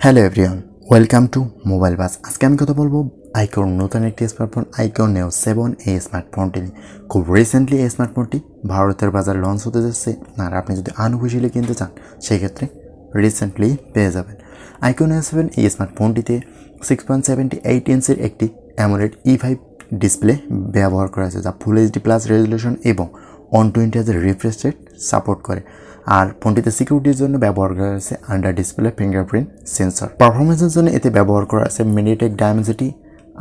Hello everyone, welcome to mobile bus. আজকে আমি কথা বলবো আইকন নতুন একটি স্মার্টফোন আইকন নেও 7 এই স্মার্টফোনটি নিয়ে। খুব রিসেন্টলি এই স্মার্টফোনটি ভারতের বাজারে লঞ্চ হতে যাচ্ছে, আর আপনি যদি আনঅফিশিয়ালি কিনতে চান সেক্ষেত্রে রিসেন্টলি পেয়ে যাবেন। আইকন S7 এই স্মার্টফোনটিতে 6.78 ইঞ্চির একটি অ্যামোলেড E5 ডিসপ্লে ব্যবহার করা হয়েছে, যা ফুল HD প্লাস রেজলিউশন এবং 120 হার্জ রিফ্রেশ রেট সাপোর্ট করে। আর ফোনটিতে সিকিউরিটির জন্য ব্যবহার করা হয়েছে আন্ডার ডিসপ্লে ফিঙ্গারপ্রিন্ট সেন্সর। পারফরমেন্সের জন্য এতে ব্যবহার করা হয়েছে মিডিয়াটেক ডায়মেনসিটি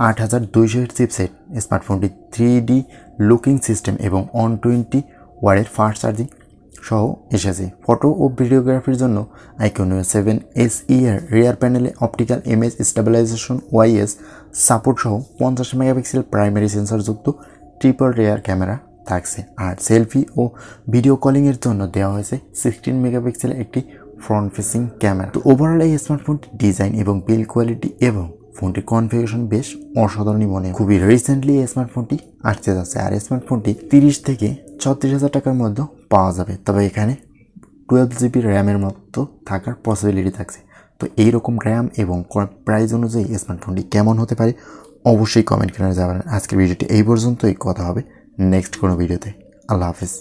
8200 চিপসেট। স্মার্টফোনটি 3D লুকিং সিস্টেম এবং 120 ওয়াটের ফাস্ট চার্জিং সহ এসেছে। ফটো ও ভিডিওগ্রাফির জন্য আইকন S7 SE এর রিয়ার প্যানেলে optical image stabilisation OIS support সহ 50 মেগাপিক্সেল প্রাইমারি সেন্সরযুক্ত ট্রিপল রিয়ার ক্যামেরা থাকছে। আর সেলফি ও ভিডিও কলিংয়ের জন্য দেওয়া হয়েছে 16 মেগাপিক্সেল একটি ফ্রন্ট ফেসিং ক্যামেরা। তো ওভারঅল এই স্মার্টফোনটির ডিজাইন এবং বিল্ড কোয়ালিটি এবং ফোনটির কনফিগারেশন বেশ অসাধারণই মনে। খুবই রিসেন্টলি এই স্মার্টফোনটি আসতে যাচ্ছে, আর এই স্মার্টফোনটি 30 থেকে 36,000 টাকার মধ্যে পাওয়া যাবে। তবে এখানে 12 GB র্যামের মতো থাকার পসিবিলিটি থাকছে। তো এইরকম র্যাম এবং প্রাইস অনুযায়ী স্মার্টফোনটি কেমন হতে পারে অবশ্যই কমেন্ট করে জানাবেন। আজকের ভিডিওটি এই পর্যন্তই, কথা হবে নেক্সট কোনো ভিডিওতে। আল্লাহ হাফিজ।